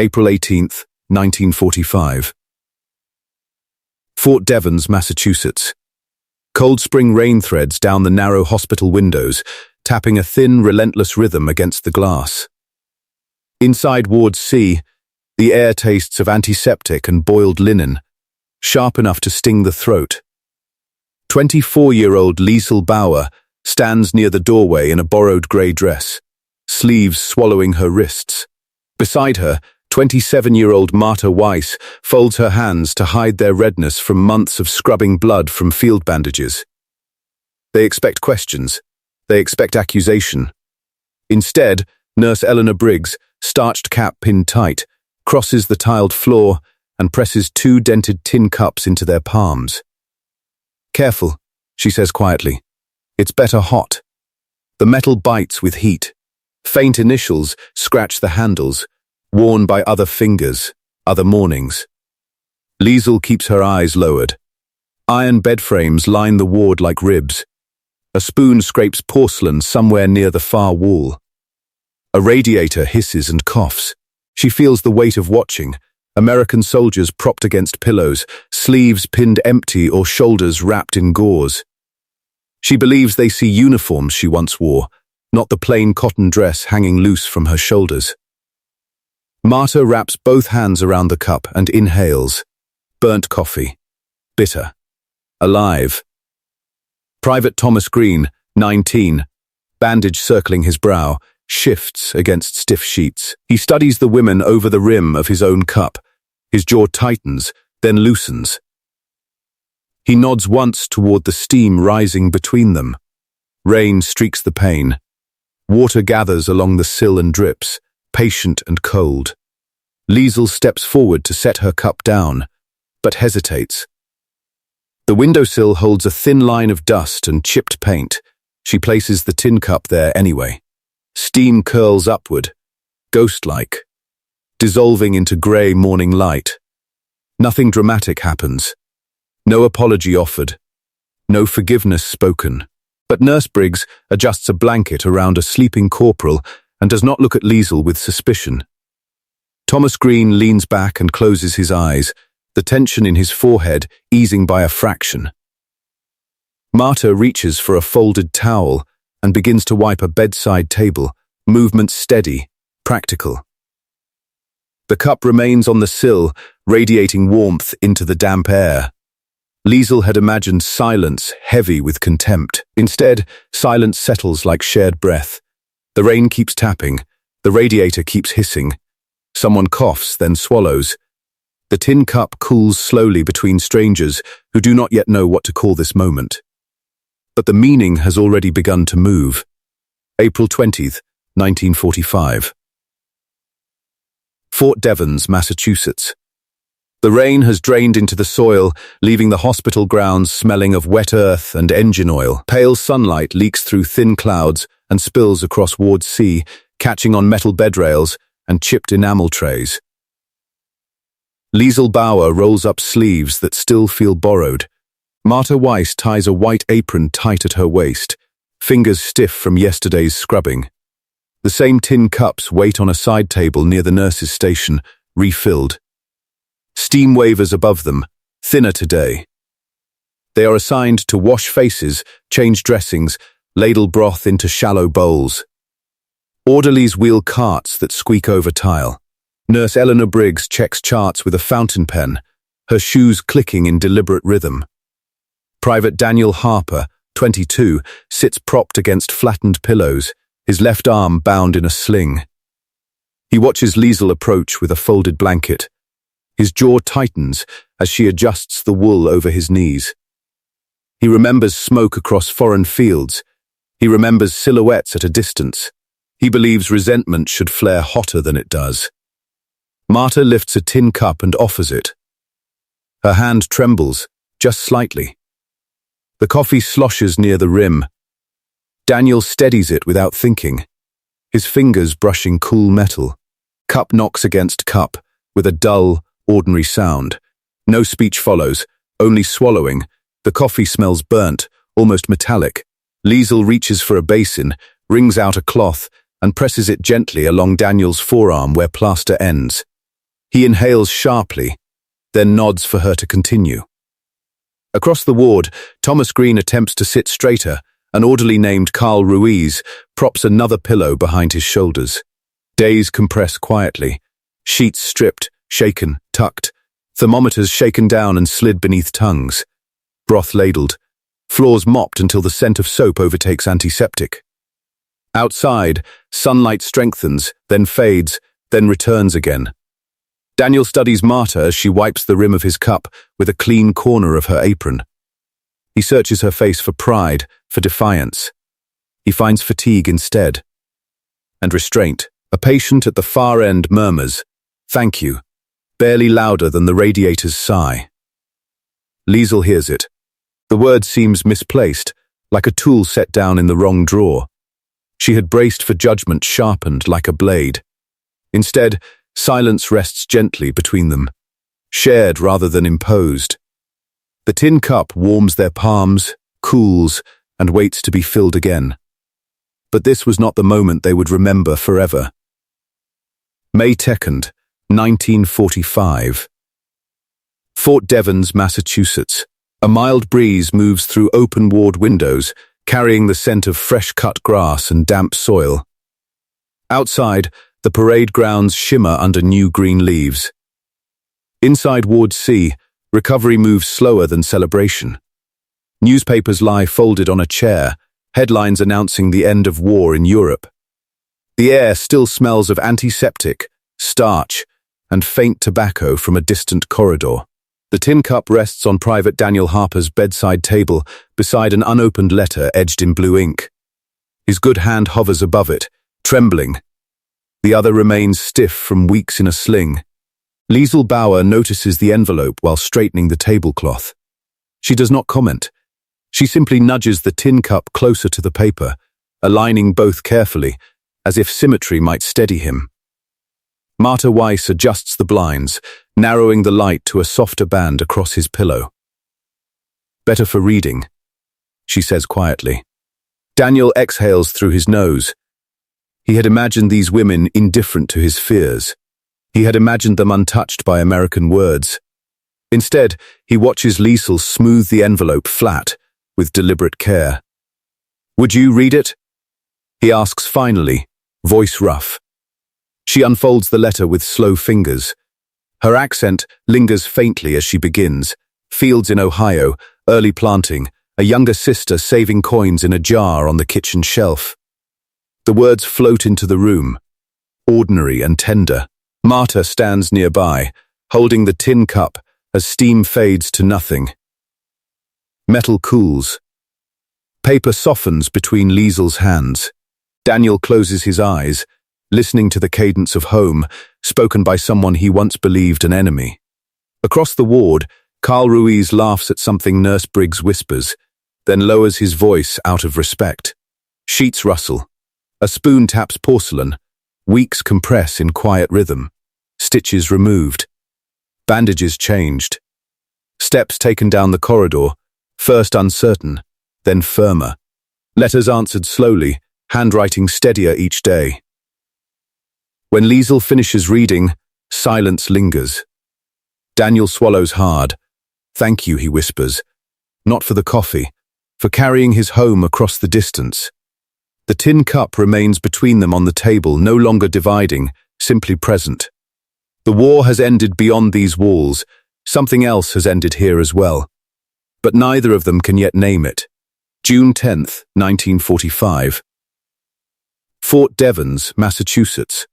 April 18th, 1945. Fort Devens, Massachusetts. Cold spring rain threads down the narrow hospital windows, tapping a thin, relentless rhythm against the glass. Inside Ward C, the air tastes of antiseptic and boiled linen, sharp enough to sting the throat. 24-year-old Liesl Bauer stands near the doorway in a borrowed grey dress, sleeves swallowing her wrists. Beside her, 27-year-old Martha Weiss folds her hands to hide their redness from months of scrubbing blood from field bandages. They expect questions. They expect accusation. Instead, Nurse Eleanor Briggs, starched cap pinned tight, crosses the tiled floor and presses 2 dented tin cups into their palms. "Careful," she says quietly. "It's better hot." The metal bites with heat. Faint initials scratch the handles, worn by other fingers, other mornings. Liesl keeps her eyes lowered. Iron bed frames line the ward like ribs. A spoon scrapes porcelain somewhere near the far wall. A radiator hisses and coughs. She feels the weight of watching. American soldiers propped against pillows, sleeves pinned empty or shoulders wrapped in gauze. She believes they see uniforms she once wore, not the plain cotton dress hanging loose from her shoulders. Martha wraps both hands around the cup and inhales. Burnt coffee. Bitter. Alive. Private Thomas Green, 19, bandage circling his brow, shifts against stiff sheets. He studies the women over the rim of his own cup. His jaw tightens, then loosens. He nods once toward the steam rising between them. Rain streaks the pane. Water gathers along the sill and drips, patient and cold. Liesl steps forward to set her cup down, but hesitates. The windowsill holds a thin line of dust and chipped paint. She places the tin cup there anyway. Steam curls upward, ghost-like, dissolving into grey morning light. Nothing dramatic happens. No apology offered. No forgiveness spoken. But Nurse Briggs adjusts a blanket around a sleeping corporal and does not look at Liesl with suspicion. Thomas Green leans back and closes his eyes, the tension in his forehead easing by a fraction. Martha reaches for a folded towel and begins to wipe a bedside table, movement steady, practical. The cup remains on the sill, radiating warmth into the damp air. Liesl had imagined silence heavy with contempt. Instead, silence settles like shared breath. The rain keeps tapping. The radiator keeps hissing. Someone coughs, then swallows. The tin cup cools slowly between strangers who do not yet know what to call this moment. But the meaning has already begun to move. April 20th, 1945. Fort Devens, Massachusetts. The rain has drained into the soil, leaving the hospital grounds smelling of wet earth and engine oil. Pale sunlight leaks through thin clouds and spills across Ward C, catching on metal bed rails and chipped enamel trays. Liesl Bauer rolls up sleeves that still feel borrowed. Martha Weiss ties a white apron tight at her waist, fingers stiff from yesterday's scrubbing. The same tin cups wait on a side table near the nurse's station, refilled. Steam wavers above them, thinner today. They are assigned to wash faces, change dressings, ladle broth into shallow bowls. Orderlies wheel carts that squeak over tile. Nurse Eleanor Briggs checks charts with a fountain pen, her shoes clicking in deliberate rhythm. Private Daniel Harper, 22, sits propped against flattened pillows, his left arm bound in a sling. He watches Liesl approach with a folded blanket. His jaw tightens as she adjusts the wool over his knees. He remembers smoke across foreign fields. He remembers silhouettes at a distance. He believes resentment should flare hotter than it does. Martha lifts a tin cup and offers it. Her hand trembles, just slightly. The coffee sloshes near the rim. Daniel steadies it without thinking, his fingers brushing cool metal. Cup knocks against cup, with a dull, ordinary sound. No speech follows, only swallowing. The coffee smells burnt, almost metallic. Liesl reaches for a basin, wrings out a cloth, and presses it gently along Daniel's forearm where plaster ends. He inhales sharply, then nods for her to continue. Across the ward, Thomas Green attempts to sit straighter. An orderly named Carl Ruiz props another pillow behind his shoulders. Days compress quietly. Sheets stripped, shaken, tucked. Thermometers shaken down and slid beneath tongues. Broth ladled. Floors mopped until the scent of soap overtakes antiseptic. Outside, sunlight strengthens, then fades, then returns again. Daniel studies Marta as she wipes the rim of his cup with a clean corner of her apron. He searches her face for pride, for defiance. He finds fatigue instead. And restraint. A patient at the far end murmurs, "Thank you," barely louder than the radiator's sigh. Liesl hears it. The word seems misplaced, like a tool set down in the wrong drawer. She had braced for judgment sharpened like a blade. Instead, silence rests gently between them, shared rather than imposed. The tin cup warms their palms, cools, and waits to be filled again. But this was not the moment they would remember forever. May 2nd, 1945. Fort Devens, Massachusetts. A mild breeze moves through open ward windows, carrying the scent of fresh-cut grass and damp soil. Outside, the parade grounds shimmer under new green leaves. Inside Ward C, recovery moves slower than celebration. Newspapers lie folded on a chair, headlines announcing the end of war in Europe. The air still smells of antiseptic, starch, and faint tobacco from a distant corridor. The tin cup rests on Private Daniel Harper's bedside table beside an unopened letter edged in blue ink. His good hand hovers above it, trembling. The other remains stiff from weeks in a sling. Liesl Bauer notices the envelope while straightening the tablecloth. She does not comment. She simply nudges the tin cup closer to the paper, aligning both carefully, as if symmetry might steady him. Marta Weiss adjusts the blinds, narrowing the light to a softer band across his pillow. "Better for reading," she says quietly. Daniel exhales through his nose. He had imagined these women indifferent to his fears. He had imagined them untouched by American words. Instead, he watches Liesl smooth the envelope flat, with deliberate care. "Would you read it?" he asks finally, voice rough. She unfolds the letter with slow fingers. Her accent lingers faintly as she begins. Fields in Ohio, early planting, a younger sister saving coins in a jar on the kitchen shelf. The words float into the room, ordinary and tender. Marta stands nearby, holding the tin cup as steam fades to nothing. Metal cools. Paper softens between Liesl's hands. Daniel closes his eyes, listening to the cadence of home, spoken by someone he once believed an enemy. Across the ward, Carl Ruiz laughs at something Nurse Briggs whispers, then lowers his voice out of respect. Sheets rustle. A spoon taps porcelain. Weeks compress in quiet rhythm. Stitches removed. Bandages changed. Steps taken down the corridor, first uncertain, then firmer. Letters answered slowly, handwriting steadier each day. When Liesl finishes reading, silence lingers. Daniel swallows hard. "Thank you," he whispers. Not for the coffee, for carrying his home across the distance. The tin cup remains between them on the table, no longer dividing, simply present. The war has ended beyond these walls. Something else has ended here as well. But neither of them can yet name it. June 10th, 1945. Fort Devens, Massachusetts.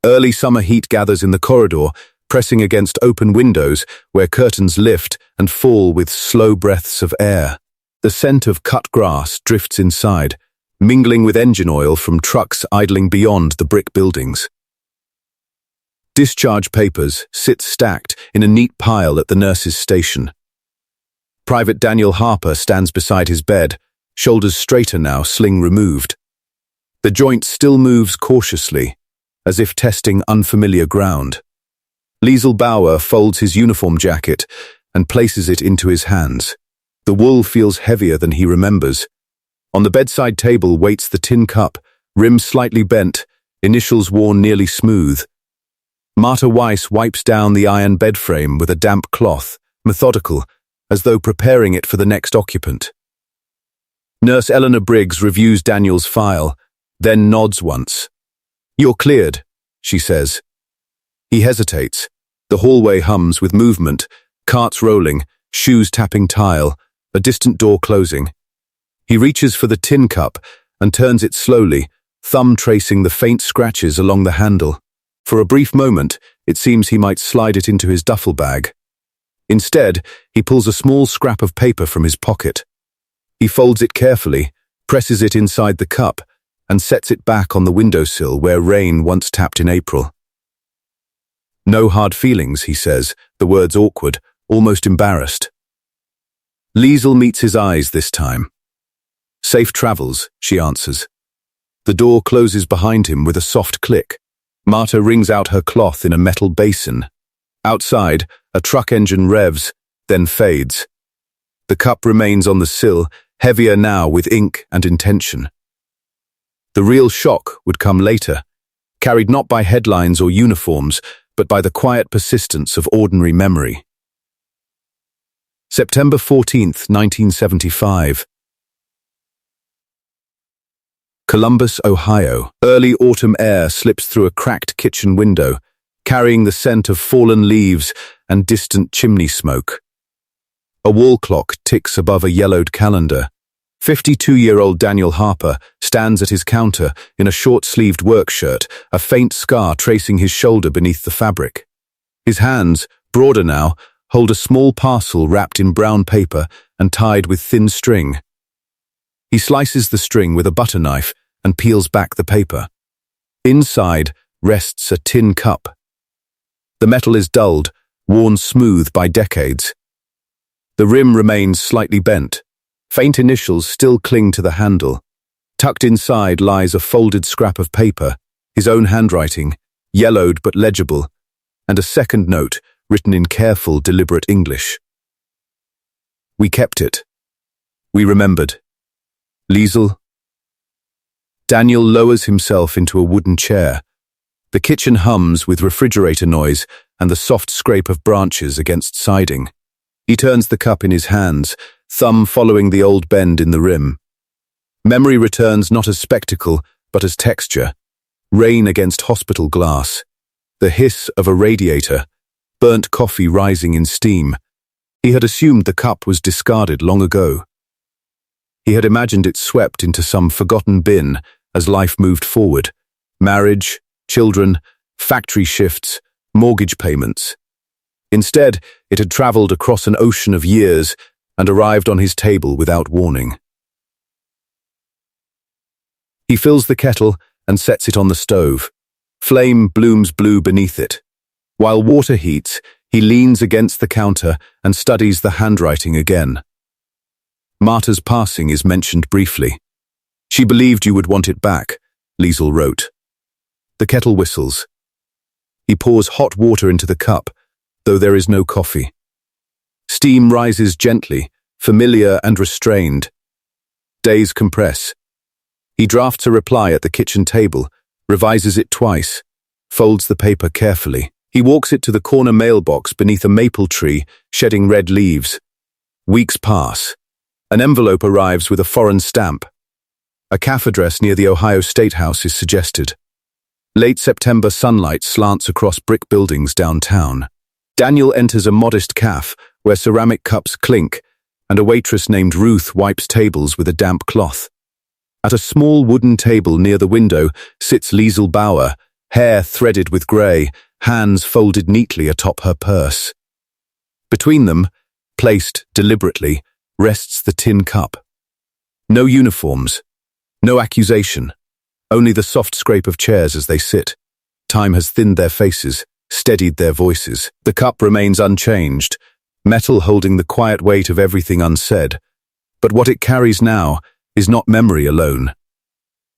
Early summer heat gathers in the corridor, pressing against open windows where curtains lift and fall with slow breaths of air. The scent of cut grass drifts inside, mingling with engine oil from trucks idling beyond the brick buildings. Discharge papers sit stacked in a neat pile at the nurse's station. Private Daniel Harper stands beside his bed, shoulders straighter now, sling removed. The joint still moves cautiously, as if testing unfamiliar ground. Liesl Bauer folds his uniform jacket and places it into his hands. The wool feels heavier than he remembers. On the bedside table waits the tin cup, rim slightly bent, initials worn nearly smooth. Marta Weiss wipes down the iron bed frame with a damp cloth, methodical, as though preparing it for the next occupant. Nurse Eleanor Briggs reviews Daniel's file, then nods once. "You're cleared," she says. He hesitates. The hallway hums with movement, carts rolling, shoes tapping tile, a distant door closing. He reaches for the tin cup and turns it slowly, thumb tracing the faint scratches along the handle. For a brief moment, it seems he might slide it into his duffel bag. Instead, he pulls a small scrap of paper from his pocket. He folds it carefully, presses it inside the cup, and sets it back on the windowsill where rain once tapped in April. "No hard feelings," he says, the words awkward, almost embarrassed. Liesel meets his eyes this time. "Safe travels," she answers. The door closes behind him with a soft click. Marta wrings out her cloth in a metal basin. Outside, a truck engine revs, then fades. The cup remains on the sill, heavier now with ink and intention. The real shock would come later, carried not by headlines or uniforms, but by the quiet persistence of ordinary memory. September 14th, 1975. Columbus, Ohio. Early autumn air slips through a cracked kitchen window, carrying the scent of fallen leaves and distant chimney smoke. A wall clock ticks above a yellowed calendar. 52-year-old Daniel Harper stands at his counter in a short-sleeved work shirt, a faint scar tracing his shoulder beneath the fabric. His hands, broader now, hold a small parcel wrapped in brown paper and tied with thin string. He slices the string with a butter knife and peels back the paper. Inside rests a tin cup. The metal is dulled, worn smooth by decades. The rim remains slightly bent. Faint initials still cling to the handle. Tucked inside lies a folded scrap of paper, his own handwriting, yellowed but legible, and a second note written in careful, deliberate English. "We kept it. We remembered. Liesel." Daniel lowers himself into a wooden chair. The kitchen hums with refrigerator noise and the soft scrape of branches against siding. He turns the cup in his hands, thumb following the old bend in the rim. Memory returns not as spectacle, but as texture. Rain against hospital glass. The hiss of a radiator. Burnt coffee rising in steam. He had assumed the cup was discarded long ago. He had imagined it swept into some forgotten bin as life moved forward. Marriage, children, factory shifts, mortgage payments. Instead, it had traveled across an ocean of years and arrived on his table without warning. He fills the kettle and sets it on the stove. Flame blooms blue beneath it. While water heats, he leans against the counter and studies the handwriting again. Marta's passing is mentioned briefly. "She believed you would want it back," Liesel wrote. The kettle whistles. He pours hot water into the cup, though there is no coffee. Steam rises gently, familiar and restrained. Days compress. He drafts a reply at the kitchen table, revises it twice, folds the paper carefully. He walks it to the corner mailbox beneath a maple tree, shedding red leaves. Weeks pass. An envelope arrives with a foreign stamp. A cafe address near the Ohio State House is suggested. Late September sunlight slants across brick buildings downtown. Daniel enters a modest cafe where ceramic cups clink, and a waitress named Ruth wipes tables with a damp cloth. At a small wooden table near the window sits Liesel Bauer, hair threaded with grey, hands folded neatly atop her purse. Between them, placed deliberately, rests the tin cup. No uniforms, no accusation, only the soft scrape of chairs as they sit. Time has thinned their faces, steadied their voices. The cup remains unchanged, metal holding the quiet weight of everything unsaid. But what it carries now is not memory alone.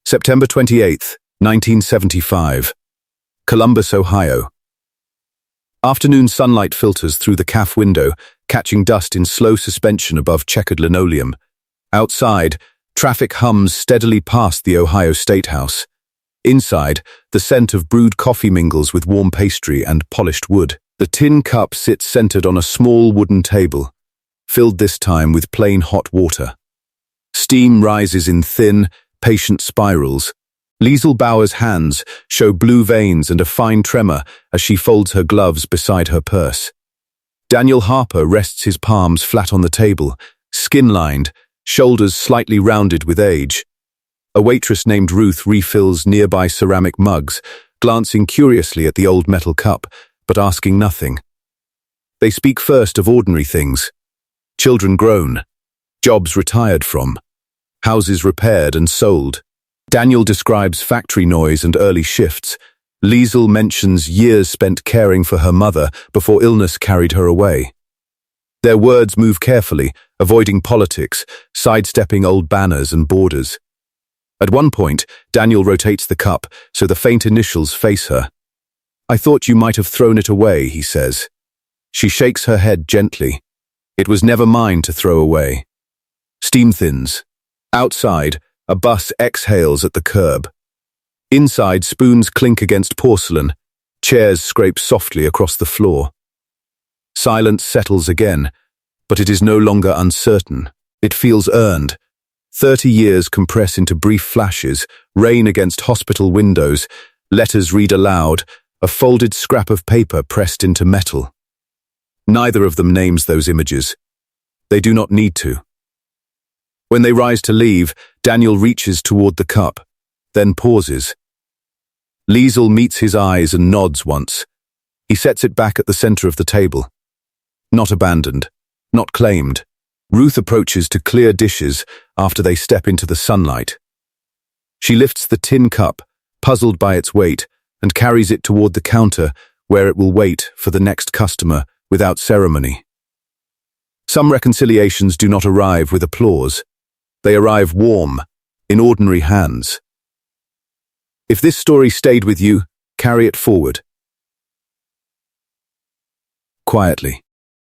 September 28th, 1975. Columbus, Ohio. Afternoon sunlight filters through the cafe window, catching dust in slow suspension above checkered linoleum. Outside, traffic hums steadily past the Ohio State House. Inside, the scent of brewed coffee mingles with warm pastry and polished wood. The tin cup sits centered on a small wooden table, filled this time with plain hot water. Steam rises in thin, patient spirals. Liesl Bauer's hands show blue veins and a fine tremor as she folds her gloves beside her purse. Daniel Harper rests his palms flat on the table, skin-lined, shoulders slightly rounded with age. A waitress named Ruth refills nearby ceramic mugs, glancing curiously at the old metal cup, but asking nothing. They speak first of ordinary things. Children grown, jobs retired from, houses repaired and sold. Daniel describes factory noise and early shifts. Liesl mentions years spent caring for her mother before illness carried her away. Their words move carefully, avoiding politics, sidestepping old banners and borders. At one point, Daniel rotates the cup so the faint initials face her. "I thought you might have thrown it away," he says. She shakes her head gently. "It was never mine to throw away." Steam thins. Outside, a bus exhales at the curb. Inside, spoons clink against porcelain. Chairs scrape softly across the floor. Silence settles again, but it is no longer uncertain. It feels earned. 30 years compress into brief flashes, rain against hospital windows, letters read aloud, a folded scrap of paper pressed into metal. Neither of them names those images. They do not need to. When they rise to leave, Daniel reaches toward the cup, then pauses. Liesl meets his eyes and nods once. He sets it back at the center of the table. Not abandoned, not claimed. Ruth approaches to clear dishes after they step into the sunlight. She lifts the tin cup, puzzled by its weight, and carries it toward the counter where it will wait for the next customer without ceremony. Some reconciliations do not arrive with applause. They arrive warm, in ordinary hands. If this story stayed with you, carry it forward. Quietly.